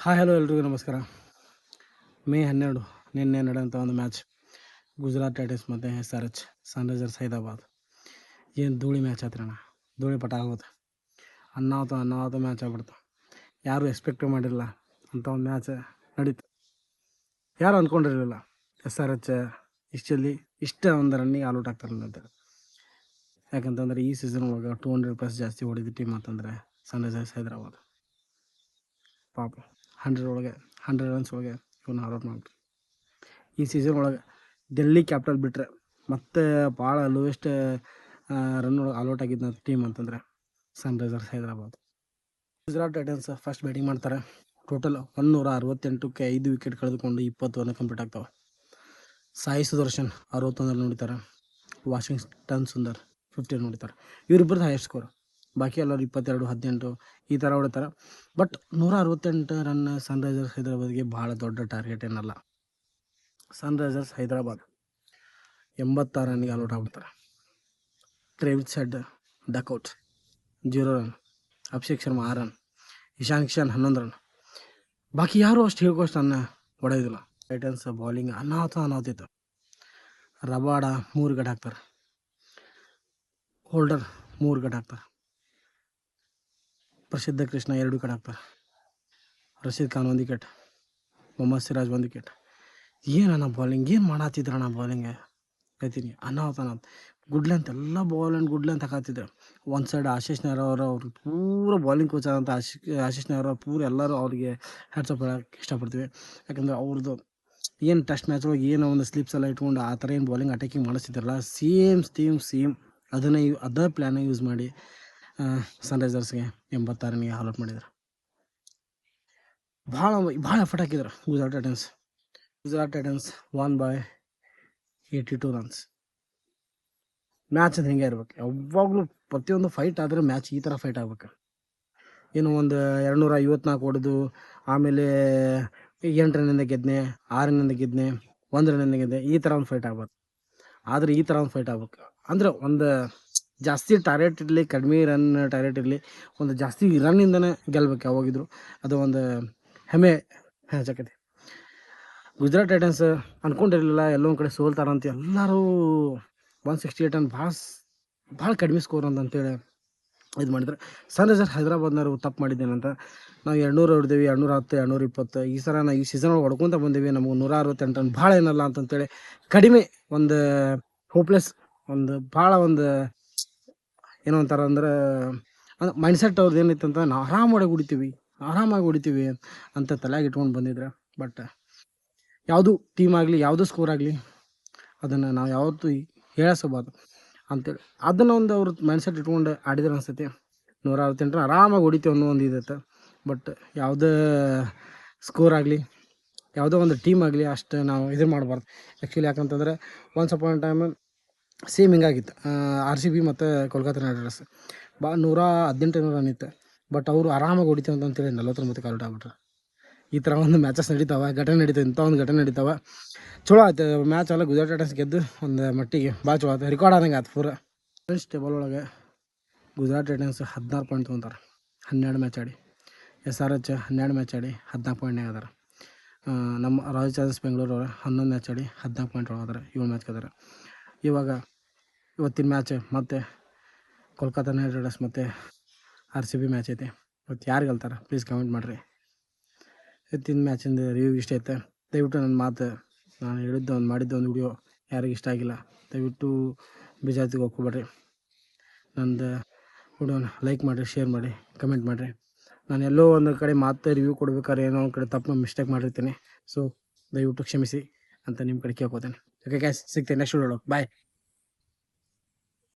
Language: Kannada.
ಹಾಯ್ ಹಲೋ ಎಲ್ರಿಗೂ ನಮಸ್ಕಾರ. ಮೇ 12 ನಿನ್ನೆ ನಡೆದಂಥ ಒಂದು ಮ್ಯಾಚ್ ಗುಜರಾತ್ ಟೈಟನ್ಸ್ ಮತ್ತು SRH ಸನ್ರೈಸರ್ಸ್ ಹೈದರಾಬಾದ್. ಏನು ಧೂಳಿ ಮ್ಯಾಚ್ ಆಯ್ತು ಧೂಳಿ ಪಟ ಆಗೋದು ಅನ್ನಾವತ್ತು ಮ್ಯಾಚ್ ಆಗ್ಬಿಡ್ತು. ಯಾರು ಎಕ್ಸ್ಪೆಕ್ಟ್ ಮಾಡಿರಲಿಲ್ಲ ಅಂಥ ಒಂದು ಮ್ಯಾಚ್ ನಡೀತು. ಯಾರು ಅಂದ್ಕೊಂಡಿರಲಿಲ್ಲ SRH ಇಷ್ಟ ಒಂದು ರನ್ನಿಗೆ ಆಲ್ಔಟ್ ಆಗ್ತಾರಲ್ಲ ಅಂತೇಳಿ. ಯಾಕಂತಂದರೆ ಈ ಸೀಸನ್ ಒಳಗೆ 200+ ಜಾಸ್ತಿ ಹೊಡಿದ ಟೀಮ್ ಅಂತಂದರೆ ಸನ್ರೈಸರ್ಸ್ ಹೈದರಾಬಾದ್. ಪಾಪ 100 ರನ್ಸ್ ಒಳಗೆ ಇವನ್ನ ಆಲ್ಔಟ್ ಮಾಡ್ಬಿಟ್ರು. ಈ ಸೀಸನ್ ಒಳಗೆ ಡೆಲ್ಲಿ ಕ್ಯಾಪಿಟಲ್ ಬಿಟ್ಟರೆ ಮತ್ತೆ ಭಾಳ ಲೋಯೆಸ್ಟ್ ರನ್ ಒಳಗೆ ಆಲ್ಔಟ್ ಆಗಿದ್ದ ಟೀಮ್ ಅಂತಂದರೆ Sunrisers Hyderabad. Gujarat Titans first batting ಮಾಡ್ತಾರೆ. ಟೋಟಲ್ 168ಕ್ಕೆ 5 ವಿಕೆಟ್ ಕಳೆದುಕೊಂಡು 20 ಓವರ್ ಕಂಪ್ಲೀಟ್ ಆಗ್ತವೆ. ಸಾಯಿ ಸುದರ್ಶನ್ 61 ರನ್ ಹೊಡಿತಾರೆ. ವಾಷಿಂಗ್ಟನ್ ಸುಂದರ್ 15 ಹೊಡಿತಾರೆ. ಇವರಿಬ್ಬರದ್ದು ಹೈಯೆಸ್ಟ್ ಸ್ಕೋರ್. ಬಾಕಿ ಎಲ್ಲರೂ 22, 18 ಈ ಥರ ಹೊಡಿತಾರೆ. ಬಟ್ 168 ರನ್ ಸನ್ರೈಸರ್ಸ್ ಹೈದರಾಬಾದ್ಗೆ ಭಾಳ ದೊಡ್ಡ ಟಾರ್ಗೆಟ್ ಏನಲ್ಲ. ಸನ್ರೈಸರ್ಸ್ ಹೈದರಾಬಾದ್ 86 ರನ್ನಿಗೆ ಆಲ್ಔಟ್ ಆಗ್ಬಿಡ್ತಾರೆ. Travis Head duck out 0 run. Abhishek Sharma 6 run. Ishan Kishan 11 run. ಬಾಕಿ ಯಾರು ಅಷ್ಟು ಹೇಳ್ಕೋಷ್ಟು ರನ್ ಹೊಡೆಯೋದಿಲ್ಲ. ಟೈಟನ್ಸ್ ಬೌಲಿಂಗ್ ಅನಾಹುತಿತ್ತು. ರಬಾಡ 3 ವಿಕೆಟ್ ಹಾಕ್ತಾರೆ. ಹೋಲ್ಡರ್ 3 ವಿಕೆಟ್ ಹಾಕ್ತಾರೆ. ಪ್ರಸಿದ್ಧ ಕೃಷ್ಣ 2 ವಿಕೆಟ್ ಹಾಕ್ತಾರೆ. ರಶೀದ್ ಖಾನ್ 1 ವಿಕೆಟ್. ಮೊಹಮ್ಮದ್ ಸಿರಾಜ್ 1 ವಿಕೆಟ್. ಏನಣ್ಣ ಬಾಲಿಂಗ್, ಏನು ಮಾಡತ್ತಿದ್ರಣ್ಣ ಬಾಲಿಂಗ್ ಹೇಳ್ತೀನಿ. ಅನಾಹುತ ಗುಡ್ ಲೆಂತ್ ಎಲ್ಲ ಬಾಲ್ ಆ್ಯಂಡ್ ಗುಡ್ ಲೆಂತ್ ಹಾಕತ್ತಿದ್ರು. ಒಂದು ಸೈಡ್ ಆಶೀಶ್ ನೆಹ್ರಾ ಅವರು ಪೂರ ಬಾಲಿಂಗ್ ಕೋಚ್ ಆದಂಥ ಆಶೀಶ್ ನೆಹ್ರಾ ಪೂರ ಎಲ್ಲರೂ ಅವ್ರಿಗೆ ಹ್ಯಾಟ್ಸಪ್ ಹೇಳೋಕ್ಕೆ ಇಷ್ಟಪಡ್ತೀವಿ. ಯಾಕಂದರೆ ಅವ್ರದ್ದು ಏನು ಟೆಸ್ಟ್ ಮ್ಯಾಚ್ ಒಳಗೆ ಏನೋ ಒಂದು ಸ್ಲಿಪ್ಸ್ ಎಲ್ಲ ಇಟ್ಕೊಂಡು ಆ ಥರ ಏನು ಬಾಲಿಂಗ್ ಅಟ್ಯಾಕಿಂಗ್ ಮಾಡಿಸ್ತಿದ್ರಲ್ಲ, ಸೇಮ್ ಅದೇ ಪ್ಲ್ಯಾನ ಯೂಸ್ ಮಾಡಿ ಸನ್ರೈಸರ್ಸ್ಗೆ 86 ರನ್ನಿಗೆ ಆಲ್ಔಟ್ ಮಾಡಿದ್ರು. ಭಾಳ ಎಫರ್ಟ್ ಹಾಕಿದ್ರು Gujarat titans won by 82 runs. Match ಅದು ಹಿಂಗೆ ಇರ್ಬೇಕು. ಯಾವಾಗಲೂ ಪ್ರತಿಯೊಂದು ಫೈಟ್ ಆದರೆ ಮ್ಯಾಚ್ ಈ ಥರ ಫೈಟ್ ಆಗ್ಬೇಕು. ಏನು ಒಂದು 254 ಹೊಡೆದು ಆಮೇಲೆ 8 ರನ್ನಿಂದ ಗೆದ್ನೆ, 6 ರನ್ನಿಂದ ಗೆದ್ನೆ, 1 ರನ್ನಿಂದ ಗೆದ್ದೆ, ಈ ಥರ ಒಂದು ಫೈಟ್ ಆಗ್ಬೇಕು. ಆದರೆ ಈ ಥರ ಒಂದು ಫೈಟ್ ಆಗ್ಬೇಕು ಅಂದರೆ ಒಂದು ಜಾಸ್ತಿ ಟಾರ್ಗೆಟ್ ಇರಲಿ, ಕಡಿಮೆ ರನ್ ಟಾರ್ಗೆಟ್ ಇರಲಿ, ಒಂದು ಜಾಸ್ತಿ ರನ್ನಿಂದನೇ ಗೆಲ್ಬೇಕು ಯಾವಾಗಿದ್ರು. ಅದು ಒಂದು ಹೆಮ್ಮೆ ಹೆಚ್ಚಾಕೈತಿ. ಗುಜರಾತ್ ಟೈಟನ್ಸ್ ಅಂದ್ಕೊಂಡಿರಲಿಲ್ಲ ಎಲ್ಲೊಂದು ಕಡೆ ಸೋಲ್ತಾರಂತ. ಎಲ್ಲರೂ 168 ರನ್ ಭಾಳ ಕಡಿಮೆ ಸ್ಕೋರ್ ಅಂತೇಳಿ ಇದು ಮಾಡಿದ್ರೆ. ಸನ್ರೈಸರ್ಸ್ ಹೈದರಾಬಾದ್ನವರು ತಪ್ಪು ಮಾಡಿದ್ದೇನಂತ, ನಾವು 200 ಹೊಡೆದೇವಿ, 210, 220. ಈ ಸಲ ನಾವು ಈ ಸೀಸನ್ ಒಳಗೆ ಹೊಡ್ಕೊತ ಬಂದೇವಿ, ನಮಗೆ 168 ರನ್ ಭಾಳ ಏನಲ್ಲ ಅಂತಂತೇಳಿ ಕಡಿಮೆ ಒಂದು ಹೋಪ್ಲೆಸ್ ಒಂದು ಭಾಳ ಒಂದು ಏನೋ ಒಂಥರ ಅಂದ್ರೆ ಮೈಂಡ್ಸೆಟ್ ಅವ್ರದ್ದು ಏನೈತೆ ಅಂತ, ನಾವು ಆರಾಮಾಗಿ ಹೊಡಿತೀವಿ ಅಂತ ತಲೆಯಾಗಿ ಇಟ್ಕೊಂಡು ಬಂದಿದ್ರೆ. ಬಟ್ ಯಾವುದು ಟೀಮ್ ಆಗಲಿ, ಯಾವುದೂ ಸ್ಕೋರ್ ಆಗಲಿ, ಅದನ್ನು ನಾವು ಯಾವತ್ತೂ ಹೇಳಿಸಬಾರ್ದು ಅಂತೇಳಿ ಅದನ್ನು ಒಂದು ಅವ್ರ ಮೈಂಡ್ಸೆಟ್ ಇಟ್ಕೊಂಡು ಆಡಿದ್ರೆ ಅನಿಸ್ತೈತಿ 168 ರನ್ ಆರಾಮಾಗಿ ಹೊಡಿತೀವಿ ಅನ್ನೋ ಒಂದು ಇದೈತೆ. ಬಟ್ ಯಾವುದೇ ಸ್ಕೋರ್ ಆಗಲಿ, ಯಾವುದೋ ಒಂದು ಟೀಮ್ ಆಗಲಿ ಅಷ್ಟು ನಾವು ಇದು ಮಾಡಬಾರ್ದು ಆ್ಯಕ್ಚುಲಿ. ಯಾಕಂತಂದರೆ ಒನ್ಸ್ ಅಪಾನ್ ಟೈಮ್ ಸೇಮ್ ಹಿಂಗಾಗಿತ್ತು. RCB ಮತ್ತು ಕೋಲ್ಕತ್ತಾ ನೈಟ್ ರೈಡರ್ಸ್ 118 ರನ್ ಇತ್ತು. ಬಟ್ ಅವರು ಆರಾಮಾಗಿ ಹೊಡಿತೀವಿ ಅಂತೇಳಿ 49ಕ್ಕೆ ಆಲ್ಔಟ್ ಆಗ್ಬಿಟ್ರು. ಈ ಥರ ಒಂದು ಮ್ಯಾಚಸ್ ನಡೀತಾವೆ, ಇಂಥ ಒಂದು ಘಟನೆ ನಡೀತಾವೆ. ಚಲೋ ಆಯ್ತು ಮ್ಯಾಚ್ ಎಲ್ಲ. ಗುಜರಾತ್ ಟೈಟನ್ಸ್ ಗೆದ್ದು ಒಂದು ಮಟ್ಟಿಗೆ ಭಾಳ ಚಲೋ ಆಯ್ತು. ರೆಕಾರ್ಡ್ ಆದಂಗೆ ಆಯ್ತು ಪೂರ. ಫ್ರೆಂಡ್ಸ್ ಟೇಬಲ್ ಒಳಗೆ ಗುಜರಾತ್ ಟೈಟನ್ಸ್ 16 ಪಾಯಿಂಟ್ ತೊಗೊಂತಾರೆ, 12 ಮ್ಯಾಚ್ ಆಡಿ. SRH 12 ಮ್ಯಾಚ್ ಆಡಿ 14 ಪಾಯಿಂಟ್ನಾಗ ಅದಾರೆ. ನಮ್ಮ ರಾಯಲ್ ಚಾಲೆಂಜರ್ಸ್ ಬೆಂಗಳೂರು 11 ಮ್ಯಾಚ್ ಆಡಿ 14 ಪಾಯಿಂಟ್ ಒಳಗದಾರೆ, 7 ಮ್ಯಾಚ್ ಅದಾರೆ. ಇವತ್ತಿನ ಮ್ಯಾಚ್ ಮತ್ತು ಕೋಲ್ಕತ್ತಾ ನೈಟ್ ರೈಡರ್ಸ್ ಮತ್ತು RCB ಮ್ಯಾಚ್ ಐತೆ. ಇವತ್ತು ಯಾರು ಗೆಲ್ತಾರೆ ಪ್ಲೀಸ್ ಕಮೆಂಟ್ ಮಾಡಿರಿ. ಇವತ್ತಿನ ಮ್ಯಾಚಿಂದ ರಿವ್ಯೂ ಇಷ್ಟ ಐತೆ. ದಯವಿಟ್ಟು ನನ್ನ ಮಾತು, ನಾನು ಮಾಡಿದ್ದ ಒಂದು ವಿಡಿಯೋ ಯಾರಿಗೆ ಇಷ್ಟ ಆಗಿಲ್ಲ ದಯವಿಟ್ಟು ಬೇಜಾತಿಗೆ ಹೋಗ್ಕೊಬೇಡ್ರಿ. ನಂದು ವಿಡಿಯೋನ ಲೈಕ್ ಮಾಡಿರಿ, ಶೇರ್ ಮಾಡಿ, ಕಮೆಂಟ್ ಮಾಡಿರಿ. ನಾನು ಎಲ್ಲೋ ಒಂದು ಕಡೆ ಮಾತು ರಿವ್ಯೂ ಕೊಡ್ಬೇಕಾದ್ರೆ ಏನೋ ಒಂದು ಕಡೆ ತಪ್ಪು ಮಿಸ್ಟೇಕ್ ಮಾಡಿರ್ತೀನಿ. ಸೊ ದಯವಿಟ್ಟು ಕ್ಷಮಿಸಿ ಅಂತ ನಿಮ್ಮ ಕಡೆ ಕೇಳ್ಕೊತೇನೆ. ಓಕೆ ಗೈಸ್, ಸಿಗ್ತೇನೆ ನೆಕ್ಸ್ಟ್ ವಿಡಿಯೋ. ಬಾಯ್.